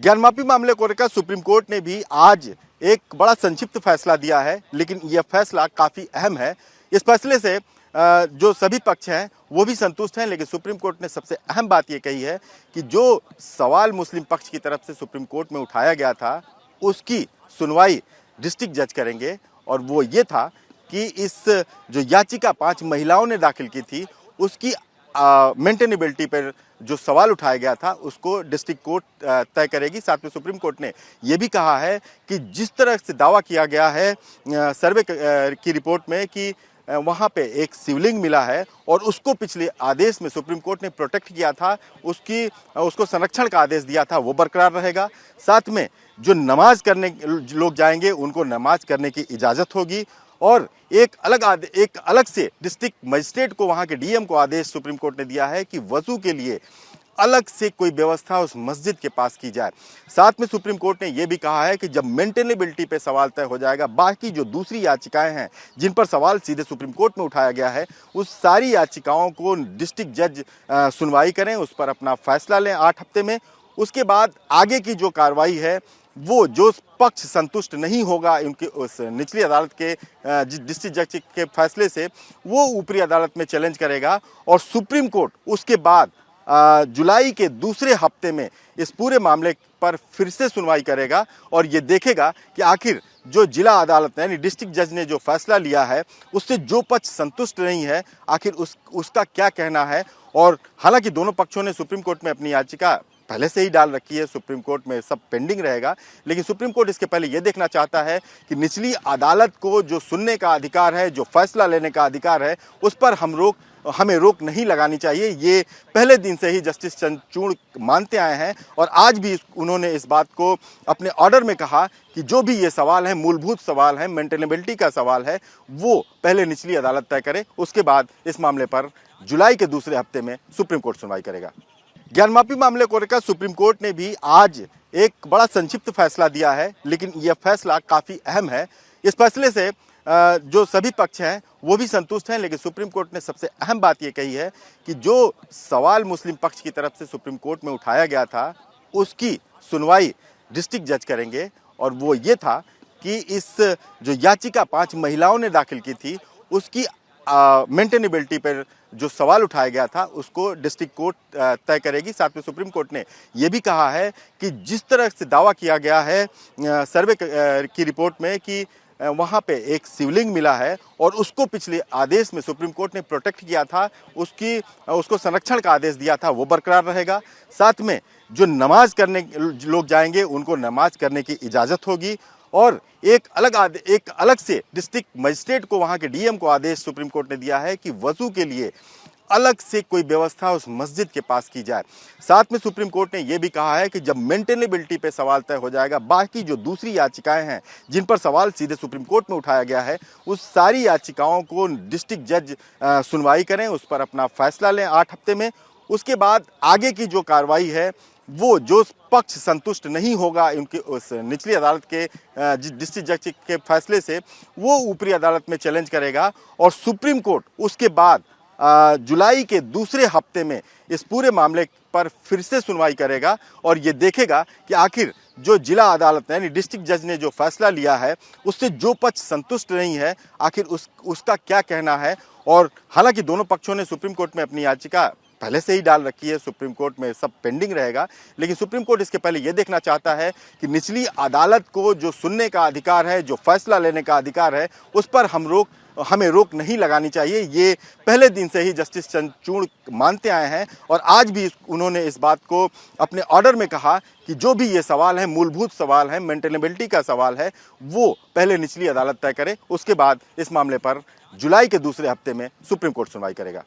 ज्ञानमापी मामले को लेकर सुप्रीम कोर्ट ने भी आज एक बड़ा संक्षिप्त फैसला दिया है, लेकिन यह फैसला काफी अहम है। इस फैसले से जो सभी पक्ष हैं वो भी संतुष्ट हैं, लेकिन सुप्रीम कोर्ट ने सबसे अहम बात ये कही है कि जो सवाल मुस्लिम पक्ष की तरफ से सुप्रीम कोर्ट में उठाया गया था उसकी सुनवाई डिस्ट्रिक्ट जज करेंगे। और वो ये था कि इस जो याचिका 5 महिलाओं ने दाखिल की थी उसकी मेंटेनेबिलिटी पर जो सवाल उठाया गया था उसको डिस्ट्रिक्ट कोर्ट तय करेगी। साथ में सुप्रीम कोर्ट ने यह भी कहा है कि जिस तरह से दावा किया गया है सर्वे की रिपोर्ट में कि वहाँ पे एक शिवलिंग मिला है और उसको पिछले आदेश में सुप्रीम कोर्ट ने प्रोटेक्ट किया था, उसको संरक्षण का आदेश दिया था, वो बरकरार रहेगा। साथ में जो नमाज करने लोग जाएंगे उनको नमाज करने की इजाज़त होगी। और एक अलग से डिस्ट्रिक्ट मजिस्ट्रेट को, वहाँ के डीएम को आदेश सुप्रीम कोर्ट ने दिया है कि वजू के लिए अलग से कोई व्यवस्था उस मस्जिद के पास की जाए। साथ में सुप्रीम कोर्ट ने यह भी कहा है कि जब मेंटेनेबिलिटी पे सवाल तय हो जाएगा, बाकी जो दूसरी याचिकाएं हैं जिन पर सवाल सीधे सुप्रीम कोर्ट में उठाया गया है उस सारी याचिकाओं को डिस्ट्रिक्ट जज सुनवाई करें, उस पर अपना फैसला लें 8 हफ्ते में। उसके बाद आगे की जो कार्रवाई है वो जो पक्ष संतुष्ट नहीं होगा उनके उस निचली अदालत के डिस्ट्रिक्ट जज के फैसले से, वो ऊपरी अदालत में चैलेंज करेगा। और सुप्रीम कोर्ट उसके बाद जुलाई के दूसरे हफ्ते में इस पूरे मामले पर फिर से सुनवाई करेगा और ये देखेगा कि आखिर जो जिला अदालत यानी डिस्ट्रिक्ट जज ने जो फैसला लिया है उससे जो पक्ष संतुष्ट नहीं है आखिर उसका क्या कहना है। और हालांकि दोनों पक्षों ने सुप्रीम कोर्ट में अपनी याचिका पहले से ही डाल रखी है, सुप्रीम कोर्ट में सब पेंडिंग रहेगा, लेकिन सुप्रीम कोर्ट इसके पहले ये देखना चाहता है कि निचली अदालत को जो सुनने का अधिकार है, जो फैसला लेने का अधिकार है, उस पर हमें रोक नहीं लगानी चाहिए। ये पहले दिन से ही जस्टिस चंद्रचूड़ मानते आए हैं और आज भी उन्होंने इस बात को अपने ऑर्डर में कहा कि जो भी ये सवाल है, मूलभूत सवाल है, मेंटेनेबिलिटी का सवाल है, वो पहले निचली अदालत तय करे, उसके बाद इस मामले पर जुलाई के दूसरे हफ्ते में सुप्रीम कोर्ट सुनवाई करेगा। ज्ञानमापी मामले को लेकर सुप्रीम कोर्ट ने भी आज एक बड़ा संक्षिप्त फैसला दिया है, लेकिन यह फैसला काफी अहम है। इस फैसले से जो सभी पक्ष हैं वो भी संतुष्ट हैं, लेकिन सुप्रीम कोर्ट ने सबसे अहम बात ये कही है कि जो सवाल मुस्लिम पक्ष की तरफ से सुप्रीम कोर्ट में उठाया गया था उसकी सुनवाई डिस्ट्रिक्ट जज करेंगे। और वो ये था कि इस जो याचिका 5 महिलाओं ने दाखिल की थी उसकी मेंटेनेबिलिटी पर जो सवाल उठाया गया था उसको डिस्ट्रिक्ट कोर्ट तय करेगी। साथ में सुप्रीम कोर्ट ने यह भी कहा है कि जिस तरह से दावा किया गया है सर्वे की रिपोर्ट में कि वहाँ पे एक शिवलिंग मिला है और उसको पिछले आदेश में सुप्रीम कोर्ट ने प्रोटेक्ट किया था, उसको संरक्षण का आदेश दिया था, वो बरकरार रहेगा। साथ में जो नमाज करने लोग जाएंगे उनको नमाज करने की इजाज़त होगी। और एक अलग से डिस्ट्रिक्ट मजिस्ट्रेट को, वहाँ के डीएम को आदेश सुप्रीम कोर्ट ने दिया है कि वजू के लिए अलग से कोई व्यवस्था उस मस्जिद के पास की जाए। साथ में सुप्रीम कोर्ट ने यह भी कहा है कि जब मेंटेनेबिलिटी पे सवाल तय हो जाएगा, बाकी जो दूसरी याचिकाएं हैं जिन पर सवाल सीधे सुप्रीम कोर्ट में उठाया गया है उस सारी याचिकाओं को डिस्ट्रिक्ट जज सुनवाई करें, उस पर अपना फैसला लें 8 हफ्ते में। उसके बाद आगे की जो कार्रवाई है वो जो पक्ष संतुष्ट नहीं होगा उनके उस निचली अदालत के डिस्ट्रिक्ट जज के फैसले से, वो ऊपरी अदालत में चैलेंज करेगा। और सुप्रीम कोर्ट उसके बाद जुलाई के दूसरे हफ्ते में इस पूरे मामले पर फिर से सुनवाई करेगा और ये देखेगा कि आखिर जो जिला अदालत यानी डिस्ट्रिक्ट जज ने जो फैसला लिया है उससे जो पक्ष संतुष्ट नहीं है आखिर उसका क्या कहना है। और हालांकि दोनों पक्षों ने सुप्रीम कोर्ट में अपनी याचिका पहले से ही डाल रखी है, सुप्रीम कोर्ट में सब पेंडिंग रहेगा, लेकिन सुप्रीम कोर्ट इसके पहले यह देखना चाहता है कि निचली अदालत को जो सुनने का अधिकार है, जो फैसला लेने का अधिकार है, उस पर हमें रोक नहीं लगानी चाहिए। ये पहले दिन से ही जस्टिस चंद्रचूड़ मानते आए हैं और आज भी उन्होंने इस बात को अपने ऑर्डर में कहा कि जो भी ये सवाल है, मूलभूत सवाल है, मेंटेनेबिलिटी का सवाल है, वो पहले निचली अदालत तय करे, उसके बाद इस मामले पर जुलाई के दूसरे हफ्ते में सुप्रीम कोर्ट सुनवाई करेगा।